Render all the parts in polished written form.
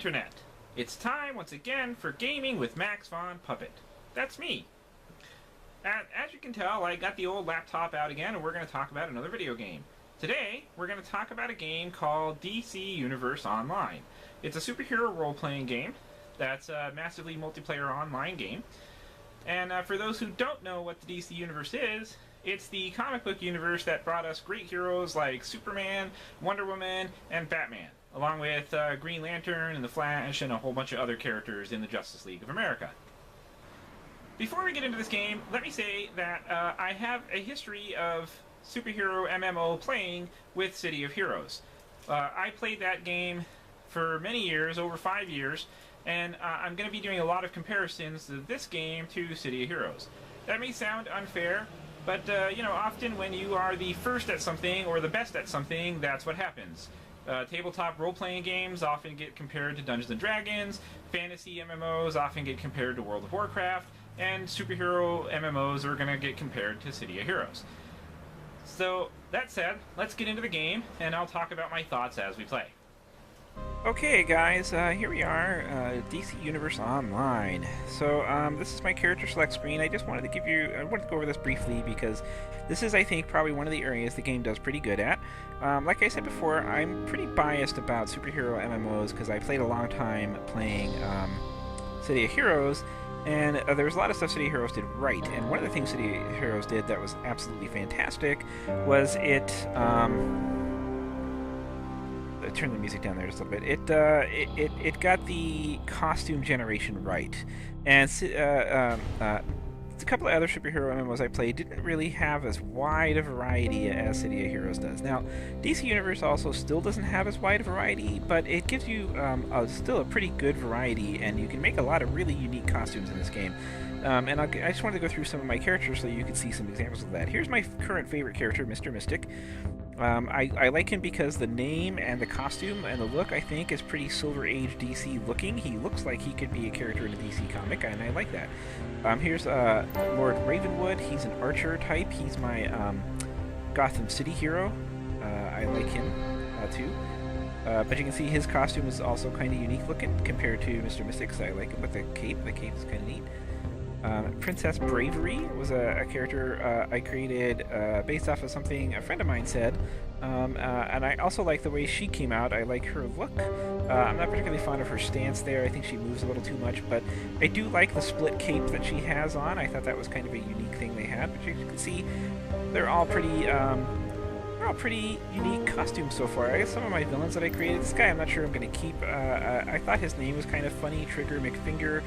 Internet. It's time once again for gaming with Max Von Puppet. That's me. As you can tell, I got the old laptop out again and we're going to talk about another video game. Today, we're going to talk about a game called DC Universe Online. It's a superhero role-playing game that's a massively multiplayer online game. And for those who don't know what the DC Universe is, it's the comic book universe that brought us great heroes like Superman, Wonder Woman, and Batman, along with Green Lantern and the Flash and a whole bunch of other characters in the Justice League of America. Before we get into this game, let me say that I have a history of superhero MMO playing with City of Heroes. I played that game for many years, over 5 years, and I'm going to be doing a lot of comparisons of this game to City of Heroes. That may sound unfair, but often when you are the first at something or the best at something, that's what happens. Tabletop role-playing games often get compared to Dungeons & Dragons, fantasy MMOs often get compared to World of Warcraft, and superhero MMOs are going to get compared to City of Heroes. So, that said, let's get into the game, and I'll talk about my thoughts as we play. Okay guys, here we are, DC Universe Online. So, this is my character select screen. I wanted to go over this briefly because this is, I think, probably one of the areas the game does pretty good at. Like I said before, I'm pretty biased about superhero MMOs because I played a long time playing City of Heroes, and there was a lot of stuff City of Heroes did right. And one of the things City of Heroes did that was absolutely fantastic was it... turn the music down there just a little bit. It got the costume generation right, and a couple of other superhero MMOs I played didn't really have as wide a variety as City of Heroes does. Now, DC Universe also still doesn't have as wide a variety, but it gives you still a pretty good variety, and you can make a lot of really unique costumes in this game. And I just wanted to go through some of my characters so you can see some examples of that. Here's my current favorite character, Mr. Mystic. I like him because the name and the costume and the look, I think, is pretty Silver Age DC looking. He looks like he could be a character in a DC comic, and I like that. Here's Lord Ravenwood. He's an archer type. He's my Gotham City hero. I like him, too. But you can see his costume is also kind of unique looking compared to Mr. Mystic's. I like him with the cape. The cape is kind of neat. Princess Bravery was a character I created based off of something a friend of mine said, and I also like the way she came out. I like her look. I'm not particularly fond of her stance there. I think she moves a little too much, but I do like the split cape that she has on. I thought that was kind of a unique thing they had. But you can see they're all pretty unique costumes so far. I guess some of my villains that I created, this guy I'm not sure I'm going to keep. I thought his name was kind of funny, Trigger McFinger.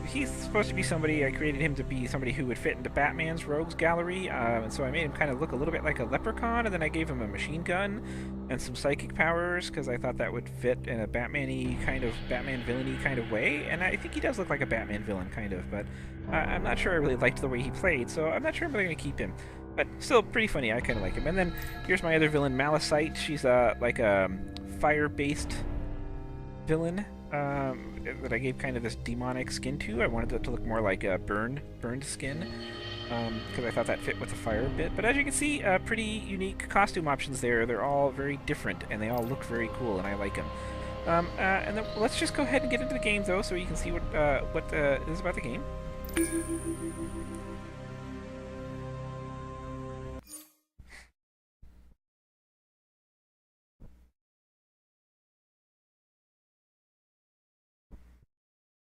He's supposed to be somebody, I created him to be somebody who would fit into Batman's rogues gallery, and so I made him kind of look a little bit like a leprechaun, and then I gave him a machine gun and some psychic powers, because I thought that would fit in a Batman-y kind of, Batman villainy kind of way, and I think he does look like a Batman villain, kind of, but I'm not sure I really liked the way he played, so I'm not sure I'm really going to keep him. But still pretty funny, I kind of like him. And then here's my other villain, Malicite. She's like a fire-based villain that I gave kind of this demonic skin to. I wanted it to look more like a burned skin, because I thought that fit with the fire a bit. But as you can see, pretty unique costume options there. They're all very different, and they all look very cool, and I like them. And then let's just go ahead and get into the game, though, so you can see what is about the game.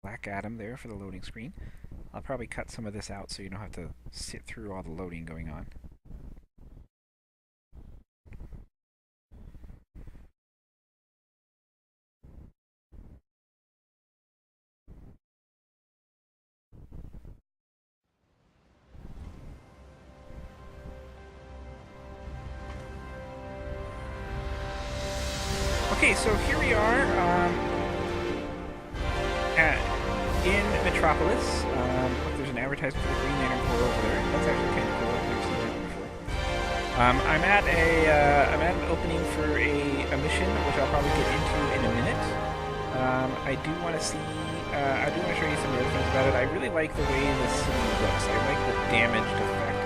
Black Adam there for the loading screen. I'll probably cut some of this out so you don't have to sit through all the loading going on. Okay, so here we are in Metropolis. Look, there's an advertisement for the Green Lantern Corps over there. That's actually kind of cool. I've never seen that before. I'm at an opening for a mission, which I'll probably get into in a minute. I do want to show you some other things about it. I really like the way the city looks. I like the damaged effect.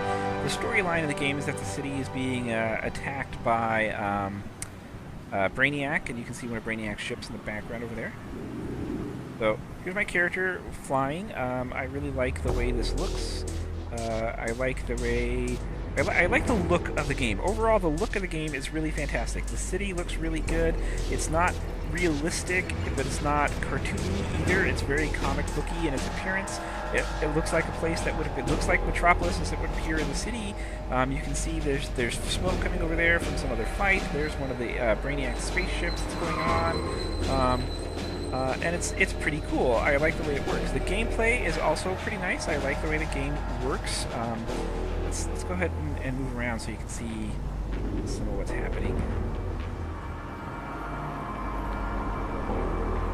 The storyline of the game is that the city is being attacked by Brainiac, and you can see one of Brainiac's ships in the background over there. So here's my character flying. I really like the way this looks. I like the way... I like the look of the game. Overall, the look of the game is really fantastic. The city looks really good. It's not realistic, but it's not cartoony either. It's very comic booky in its appearance. It looks like a place that would have been... It looks like Metropolis as it would appear in the city. You can see there's smoke coming over there from some other fight. There's one of the Brainiac spaceships that's going on. And it's pretty cool. I like the way it works. The gameplay is also pretty nice. I like the way the game works. Let's go ahead and move around so you can see some of what's happening.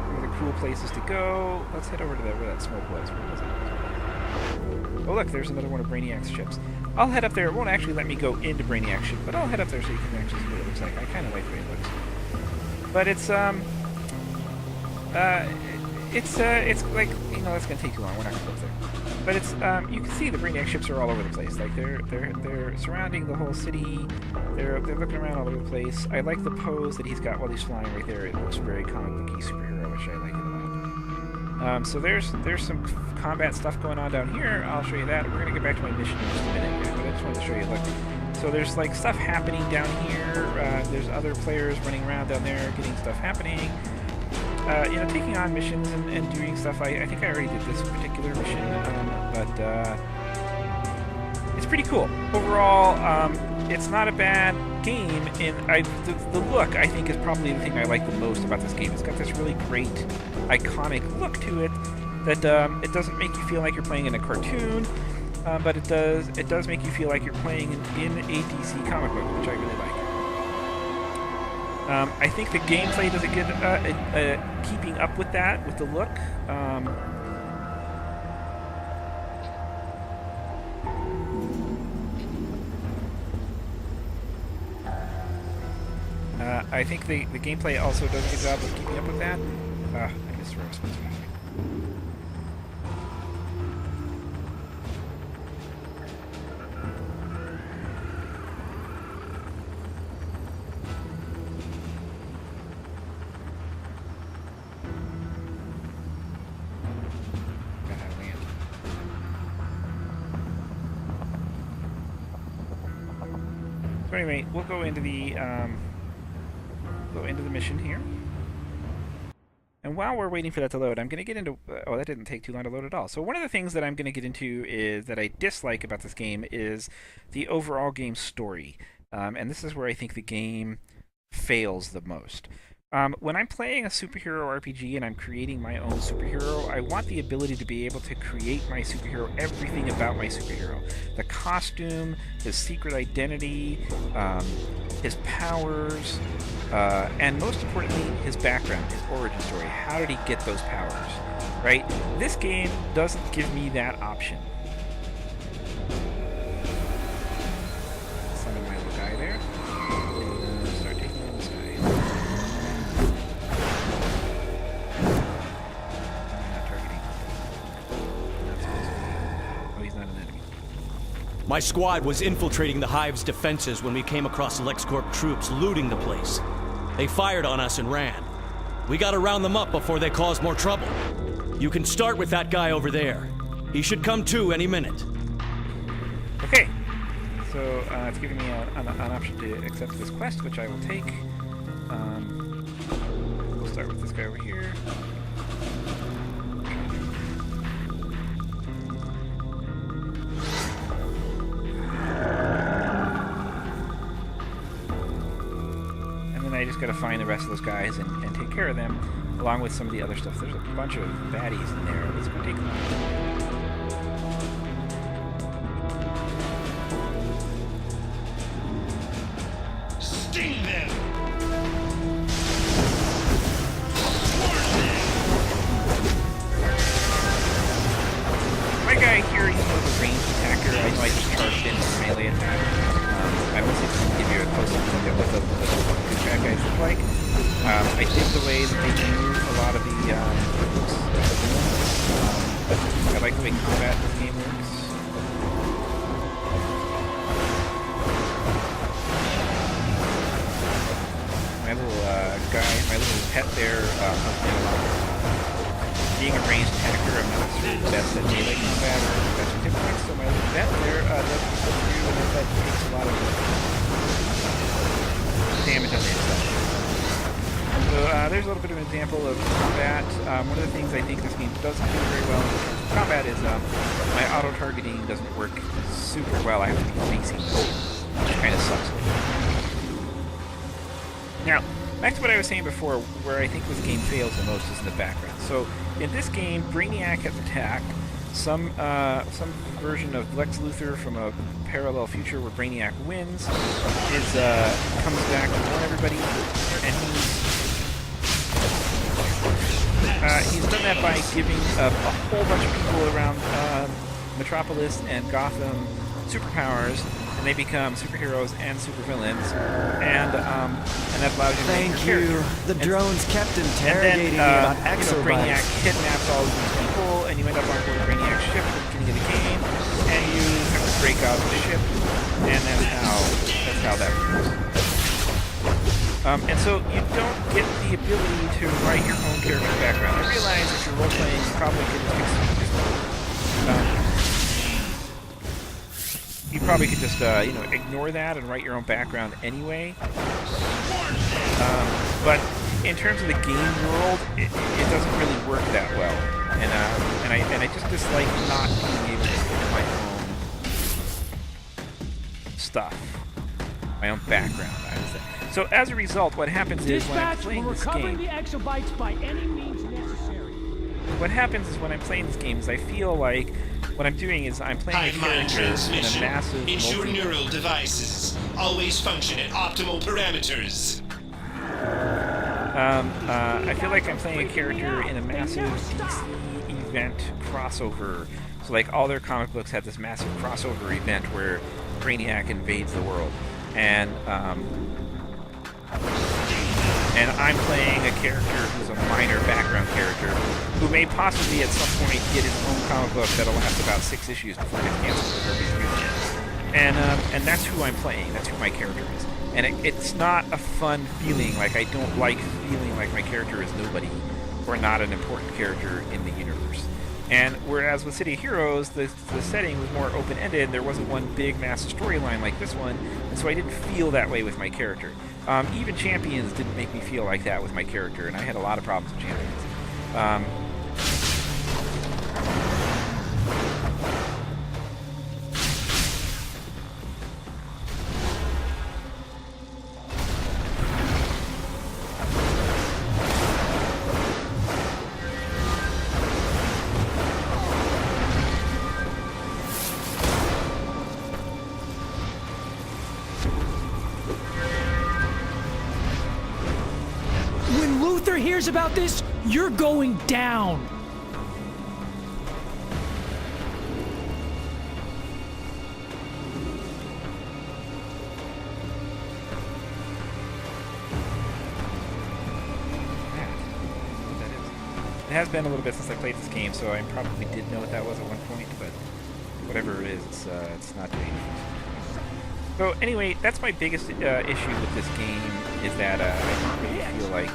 One of the cool places to go. Let's head over to where that smoke was. Where was it? Oh look, there's another one of Brainiac's ships. I'll head up there. It won't actually let me go into Brainiac's ship, but I'll head up there so you can actually see what it looks like. I kind of like the way it looks. But it's like, you know, that's gonna take too long. We're not gonna go up there. But it's you can see the Brainiac ships are all over the place. Like they're surrounding the whole city. They're looking around all over the place. I like the pose that he's got while he's flying right there. It looks very comic booky superhero, which I like it a lot. So there's some combat stuff going on down here. I'll show you that. We're gonna get back to my mission in just a minute here, but I just wanted to show you. Look. So there's like stuff happening down here. There's other players running around down there, getting stuff happening. You know, taking on missions and doing stuff. I think I already did this particular mission, but it's pretty cool. Overall, it's not a bad game, and the look, I think, is probably the thing I like the most about this game. It's got this really great, iconic look to it that it doesn't make you feel like you're playing in a cartoon, but it does make you feel like you're playing in a DC comic book, which I really like. I think the gameplay does a good keeping up with that, with the look. I think the gameplay also does a good job of keeping up with that. I missed where I was supposed to be. So anyway, we'll go into the mission here. And while we're waiting for that to load, I'm going to get into... oh, that didn't take too long to load at all. So one of the things that I'm going to get into is that I dislike about this game is the overall game story. And this is where I think the game fails the most. When I'm playing a superhero RPG and I'm creating my own superhero, I want the ability to be able to create my superhero, everything about my superhero. The costume, his secret identity, his powers, and most importantly, his background, his origin story. How did he get those powers, right? This game doesn't give me that option. Summon my little guy there. And start taking on this guy. My squad was infiltrating the Hive's defenses when we came across LexCorp troops looting the place. They fired on us and ran. We gotta round them up before they cause more trouble. You can start with that guy over there. He should come to any minute. Okay. So it's giving me an option to accept this quest, which I will take. We'll start with this guy over here. I just gotta find the rest of those guys and take care of them, along with some of the other stuff. There's a bunch of baddies in there. Let's go take them out. Sting them! My guy here, he's more of a ranged attacker. I know I just charged in with melee attack. I mostly just give you a close look at what the bad guys look like. I dig the way that they use a lot of the I like the way combat in this game works. My little pet there. Being a ranged attacker, I'm not sure the best at melee combat or the best with hit points, so my pet there does push through, and that takes a lot of damage on the inside. So there's a little bit of an example of combat. One of the things I think this game doesn't do very well in terms of combat is my auto-targeting doesn't work super well. I have to be facing forward, which kind of sucks. Now, back to what I was saying before, where I think this game fails the most is in the background. So, in this game, Brainiac has attacked some version of Lex Luthor from a parallel future where Brainiac wins, comes back to warn everybody, and he's done that by giving a whole bunch of people around Metropolis and Gotham superpowers, and they become superheroes and supervillains, and that allows you to make your character. The drones kept interrogating me and then, about exobytes. Brainiac kidnaps all of these people, and you end up on board Brainiac's ship at the beginning of the game, and you have to break out of the ship, and that's how that works. And so you don't get the ability to write your own character background. I realize if you're role-playing, you probably could just ignore that and write your own background anyway. But in terms of the game world, it doesn't really work that well. And I just dislike not being able to put my own stuff, my own background, I would say. So as a result, what happens is when I'm playing this game, the exobytes by any means necessary. What happens is when I'm playing this game is I feel like what I'm doing is I'm playing a Hive mind character in a transmission. massive Ensure neural devices always function at optimal parameters. I feel like I'm playing a character in a massive DC event crossover. So like all their comic books have this massive crossover event where Brainiac invades the world, and I'm playing a character who's a minor background character who may possibly at some point get his own comic book that'll last about 6 issues before it gets canceled for nobody's reading. And that's who I'm playing. That's who my character is. And it's not a fun feeling. Like, I don't like feeling like my character is nobody or not an important character in the universe. And whereas with City of Heroes, the setting was more open-ended, there wasn't one big massive storyline like this one, and so I didn't feel that way with my character. Even Champions didn't make me feel like that with my character, and I had a lot of problems with Champions. When Luther hears about this, you're going down. It has been a little bit since I played this game, so I probably did know what that was at one point, but whatever it is, it's not doing anything. So anyway, that's my biggest issue with this game, is that I don't really feel like...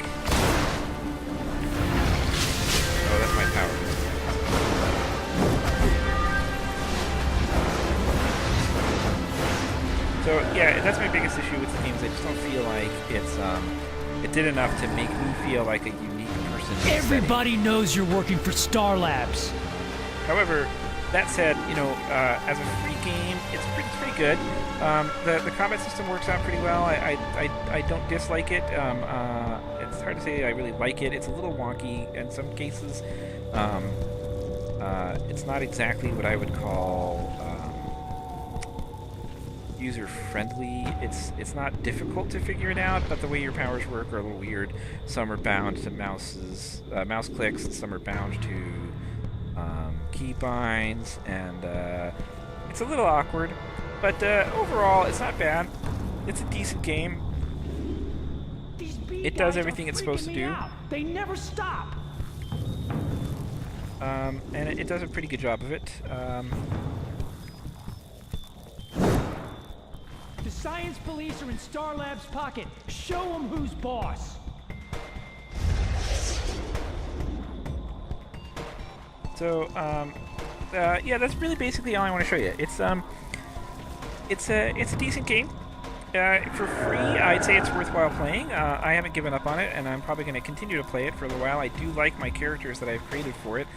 Oh, that's my power. So yeah, that's my biggest issue with the game, is I just don't feel like it did enough to make me feel like a unique person. Everybody knows you're working for Star Labs. However, that said, as a free game, it's pretty good. The combat system works out pretty well. I don't dislike it. It's hard to say I really like it. It's a little wonky in some cases. It's not exactly what I would call user-friendly. It's not difficult to figure it out, but the way your powers work are a little weird. Some are bound to mouse clicks, and some are bound to keybinds, and it's a little awkward. But overall, it's not bad. It's a decent game. It does everything it's supposed to do. They never stop. And it does a pretty good job of it. The science police are in Star Labs' pocket. Show them who's boss. So, yeah, that's really basically all I want to show you. It's a decent game. For free, I'd say it's worthwhile playing. I haven't given up on it, and I'm probably going to continue to play it for a little while. I do like my characters that I've created for it.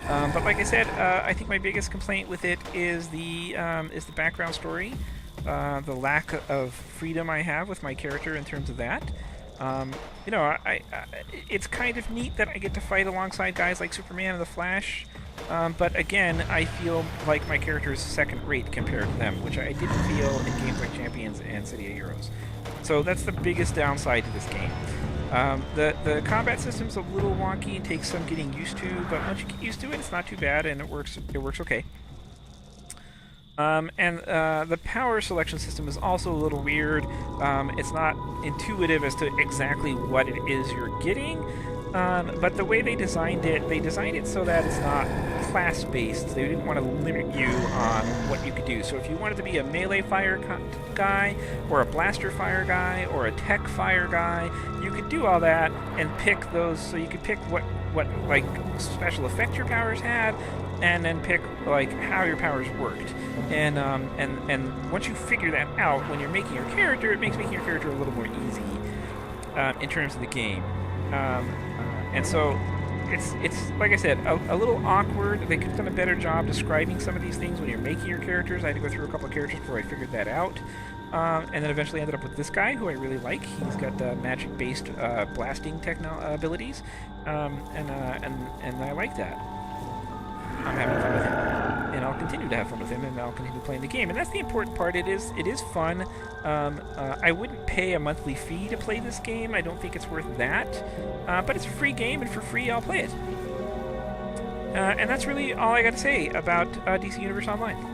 But like I said, I think my biggest complaint with it is the background story, the lack of freedom I have with my character in terms of that. You know, it's kind of neat that I get to fight alongside guys like Superman and the Flash. But again, I feel like my character is second-rate compared to them, which I didn't feel in games like Champions and City of Heroes. So that's the biggest downside to this game. The combat system's a little wonky and takes some getting used to, but once you get used to it, it's not too bad and it works okay. And the power selection system is also a little weird. It's not intuitive as to exactly what it is you're getting. But the way they designed it so that it's not class-based. They didn't want to limit you on what you could do. So if you wanted to be a melee fire guy, or a blaster fire guy, or a tech fire guy, you could do all that and pick those. So you could pick what like special effect your powers had, and then pick like how your powers worked. And once you figure that out, when you're making your character, it makes making your character a little more easy in terms of the game. And so it's like I said, a little awkward. They could have done a better job describing some of these things when you're making your characters. I had to go through a couple of characters before I figured that out. And then eventually ended up with this guy, who I really like. He's got magic-based blasting abilities, and I like that. I'm having fun with him, and I'll continue to have fun with him, and I'll continue playing the game. And that's the important part. It is fun. I wouldn't pay a monthly fee to play this game. I don't think it's worth that. But it's a free game, and for free, I'll play it. And that's really all I got to say about DC Universe Online.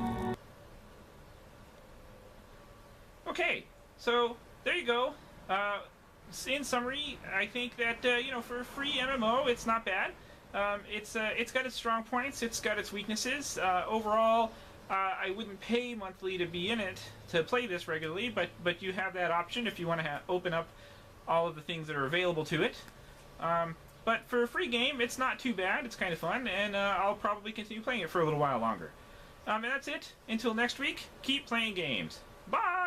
Okay, so there you go. In summary, I think that for a free MMO, it's not bad. It's got its strong points. It's got its weaknesses. Overall, I wouldn't pay monthly to be in it to play this regularly, but you have that option if you want to open up all of the things that are available to it. But for a free game, it's not too bad. It's kind of fun, and I'll probably continue playing it for a little while longer. And that's it. Until next week, keep playing games. Bye!